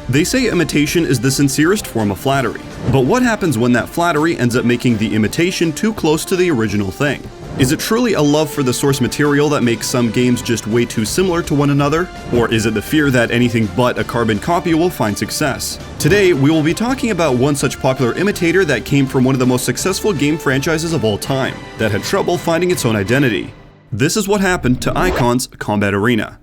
They say imitation is the sincerest form of flattery. But what happens when that flattery ends up making the imitation too close to the original thing? Is it truly a love for the source material that makes some games just way too similar to one another? Or is it the fear that anything but a carbon copy will find success? Today, we will be talking about one such popular imitator that came from one of the most successful game franchises of all time, that had trouble finding its own identity. This is what happened to Akhon's Combat Arena.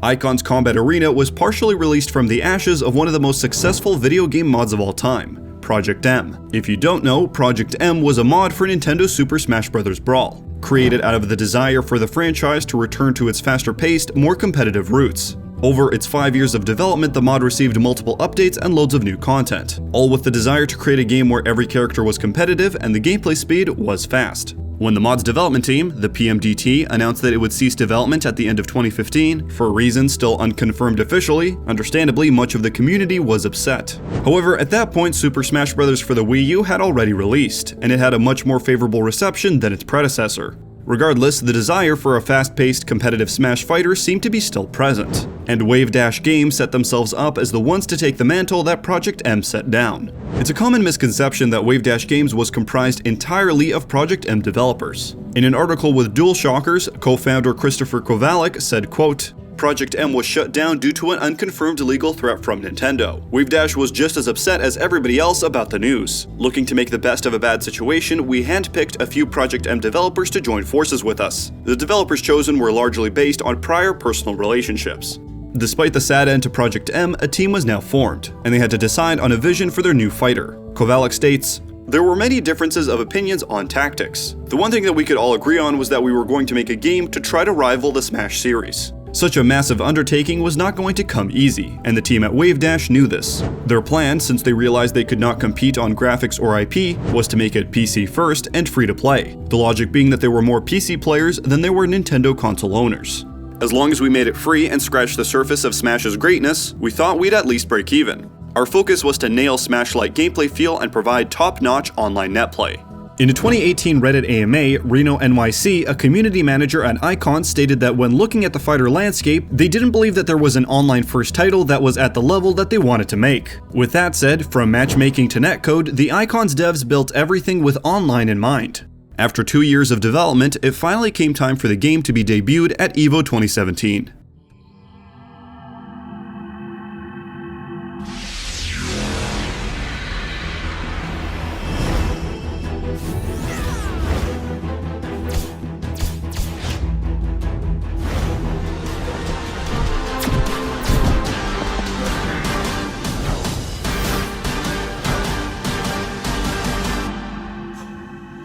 Akhon's Combat Arena was partially released from the ashes of one of the most successful video game mods of all time, Project M. If you don't know, Project M was a mod for Nintendo Super Smash Bros. Brawl, created out of the desire for the franchise to return to its faster-paced, more competitive roots. Over its 5 years of development, the mod received multiple updates and loads of new content, all with the desire to create a game where every character was competitive and the gameplay speed was fast. When the mod's development team, the PMDT, announced that it would cease development at the end of 2015, for reasons still unconfirmed officially, understandably much of the community was upset. However, at that point, Super Smash Bros. For the Wii U had already released, and it had a much more favorable reception than its predecessor. Regardless, the desire for a fast-paced competitive Smash fighter seemed to be still present, and Wavedash Games set themselves up as the ones to take the mantle that Project M set down. It's a common misconception that Wavedash Games was comprised entirely of Project M developers. In an article with DualShockers, co-founder Christopher Kowalik said, quote, "Project M was shut down due to an unconfirmed legal threat from Nintendo. Wavedash was just as upset as everybody else about the news. Looking to make the best of a bad situation, we handpicked a few Project M developers to join forces with us. The developers chosen were largely based on prior personal relationships." Despite the sad end to Project M, a team was now formed, and they had to decide on a vision for their new fighter. Kowalik states, "There were many differences of opinions on tactics. The one thing that we could all agree on was that we were going to make a game to try to rival the Smash series. Such a massive undertaking was not going to come easy, and the team at Wavedash knew this. Their plan, since they realized they could not compete on graphics or IP, was to make it PC first and free to play. The logic being that there were more PC players than there were Nintendo console owners. As long as we made it free and scratched the surface of Smash's greatness, we thought we'd at least break even. Our focus was to nail Smash-like gameplay feel and provide top-notch online netplay." In a 2018 Reddit AMA, Reno NYC, a community manager at Akhon, stated that when looking at the fighter landscape, they didn't believe that there was an online-first title that was at the level that they wanted to make. With that said, from matchmaking to netcode, the Akhon's devs built everything with online in mind. After 2 years of development, it finally came time for the game to be debuted at EVO 2017.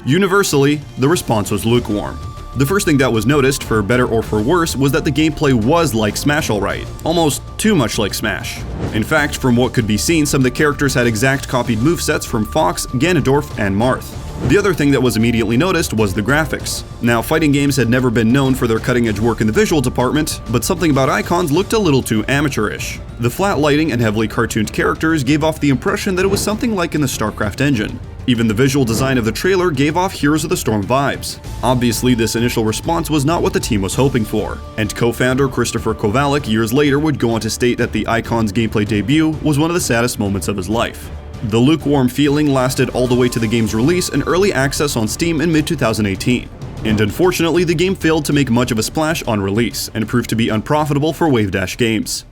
Universally, the response was lukewarm. The first thing that was noticed, for better or for worse, was that the gameplay was like Smash alright, almost too much like Smash. In fact, from what could be seen, some of the characters had exact copied movesets from Fox, Ganondorf, and Marth. The other thing that was immediately noticed was the graphics. Now, fighting games had never been known for their cutting-edge work in the visual department, but something about Akhon's looked a little too amateurish. The flat lighting and heavily cartooned characters gave off the impression that it was something like in the StarCraft engine. Even the visual design of the trailer gave off Heroes of the Storm vibes. Obviously, this initial response was not what the team was hoping for, and co-founder Christopher Kowalik years later would go on to state that the Akhon's gameplay debut was one of the saddest moments of his life. The lukewarm feeling lasted all the way to the game's release and early access on Steam in mid-2018. And unfortunately, the game failed to make much of a splash on release, and proved to be unprofitable for Wavedash Games.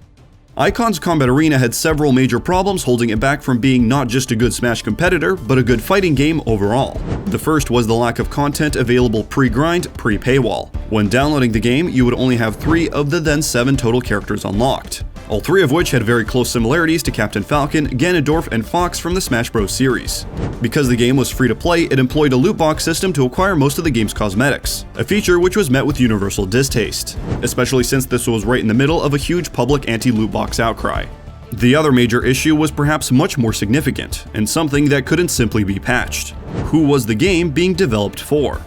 Akhon's Combat Arena had several major problems holding it back from being not just a good Smash competitor, but a good fighting game overall. The first was the lack of content available pre-grind, pre-paywall. When downloading the game, you would only have 3 of the then 7 total characters unlocked, all 3 of which had very close similarities to Captain Falcon, Ganondorf, and Fox from the Smash Bros. Series. Because the game was free to play, it employed a loot box system to acquire most of the game's cosmetics, a feature which was met with universal distaste, especially since this was right in the middle of a huge public anti-loot box outcry. The other major issue was perhaps much more significant, and something that couldn't simply be patched. Who was the game being developed for?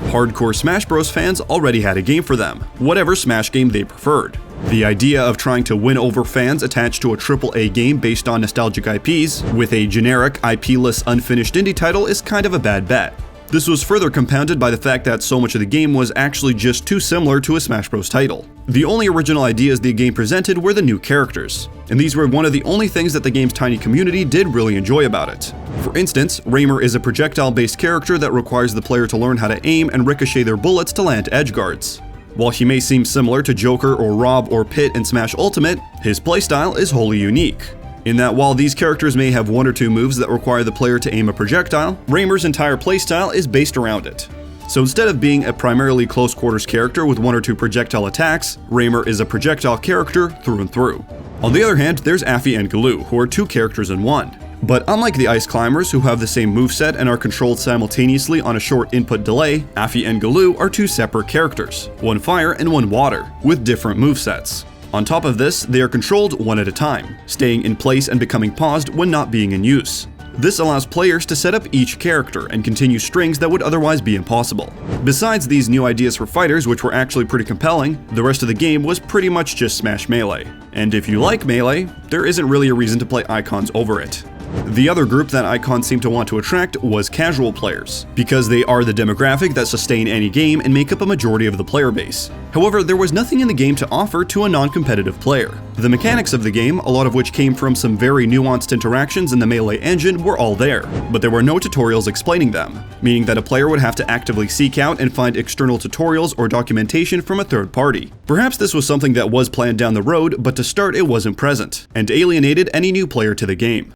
Hardcore Smash Bros. Fans already had a game for them, whatever Smash game they preferred. The idea of trying to win over fans attached to a AAA game based on nostalgic IPs with a generic IP-less unfinished indie title is kind of a bad bet. This was further compounded by the fact that so much of the game was actually just too similar to a Smash Bros. Title. The only original ideas the game presented were the new characters, and these were one of the only things that the game's tiny community did really enjoy about it. For instance, Raymer is a projectile-based character that requires the player to learn how to aim and ricochet their bullets to land edge guards. While he may seem similar to Joker or Rob or Pit in Smash Ultimate, his playstyle is wholly unique. In that while these characters may have one or two moves that require the player to aim a projectile, Raymer's entire playstyle is based around it. So instead of being a primarily close quarters character with one or two projectile attacks, Raymer is a projectile character through and through. On the other hand, there's Aphie and Galoo, who are two characters in one. But unlike the Ice Climbers, who have the same moveset and are controlled simultaneously on a short input delay, Aphie and Galoo are two separate characters, one fire and one water, with different movesets. On top of this, they are controlled one at a time, staying in place and becoming paused when not being in use. This allows players to set up each character and continue strings that would otherwise be impossible. Besides these new ideas for fighters, which were actually pretty compelling, the rest of the game was pretty much just Smash Melee. And if you like Melee, there isn't really a reason to play Icons over it. The other group that Icons seemed to want to attract was casual players, because they are the demographic that sustain any game and make up a majority of the player base. However, there was nothing in the game to offer to a non-competitive player. The mechanics of the game, a lot of which came from some very nuanced interactions in the Melee engine, were all there, but there were no tutorials explaining them, meaning that a player would have to actively seek out and find external tutorials or documentation from a third party. Perhaps this was something that was planned down the road, but to start it wasn't present, and alienated any new player to the game.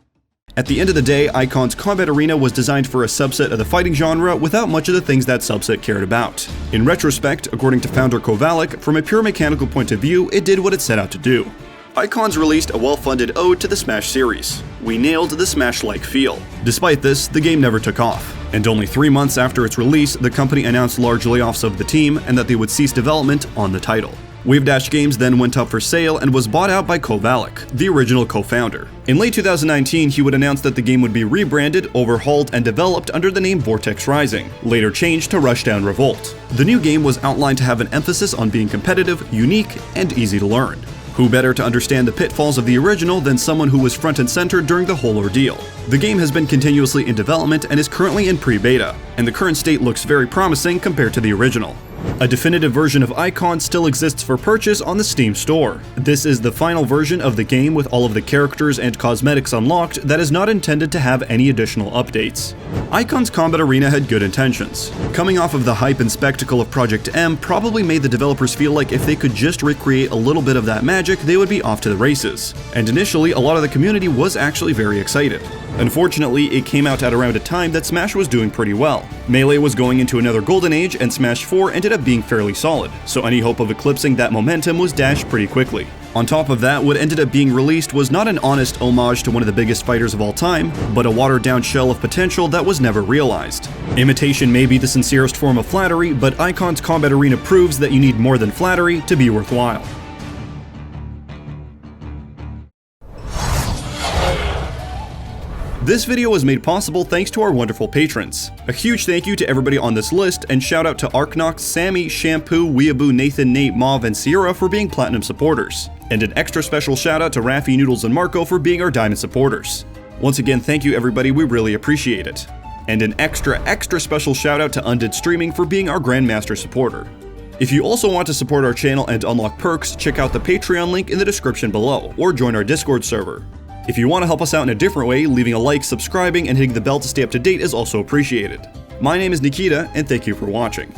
At the end of the day, Icon's Combat Arena was designed for a subset of the fighting genre without much of the things that subset cared about. In retrospect, according to founder Kovalik, from a pure mechanical point of view, it did what it set out to do. Icons released a well-funded ode to the Smash series. We nailed the Smash-like feel. Despite this, the game never took off, and only 3 months after its release, the company announced large layoffs of the team and that they would cease development on the title. Wavedash Games then went up for sale and was bought out by Kovalik, the original co-founder. In late 2019, he would announce that the game would be rebranded, overhauled, and developed under the name Vortex Rising, later changed to Rushdown Revolt. The new game was outlined to have an emphasis on being competitive, unique, and easy to learn. Who better to understand the pitfalls of the original than someone who was front and center during the whole ordeal? The game has been continuously in development and is currently in pre-beta, and the current state looks very promising compared to the original. A definitive version of Icon still exists for purchase on the Steam store. This is the final version of the game with all of the characters and cosmetics unlocked that is not intended to have any additional updates. Icon's Combat Arena had good intentions. Coming off of the hype and spectacle of Project M probably made the developers feel like if they could just recreate a little bit of that magic, they would be off to the races. And initially, a lot of the community was actually very excited. Unfortunately, it came out at around a time that Smash was doing pretty well. Melee was going into another golden age, and Smash 4 ended up being fairly solid, so any hope of eclipsing that momentum was dashed pretty quickly. On top of that, what ended up being released was not an honest homage to one of the biggest fighters of all time, but a watered-down shell of potential that was never realized. Imitation may be the sincerest form of flattery, but Icon's Combat Arena proves that you need more than flattery to be worthwhile. This video was made possible thanks to our wonderful patrons. A huge thank you to everybody on this list, and shout out to Arknox, Sammy, Shampoo, Weeaboo, Nathan, Nate, Mauve, and Sierra for being platinum supporters. And an extra special shout out to Raffy, Noodles, and Marco for being our diamond supporters. Once again, thank you everybody, we really appreciate it. And an extra special shout out to Undid Streaming for being our Grandmaster supporter. If you also want to support our channel and unlock perks, check out the Patreon link in the description below, or join our Discord server. If you want to help us out in a different way, leaving a like, subscribing, and hitting the bell to stay up to date is also appreciated. My name is Nikita, and thank you for watching.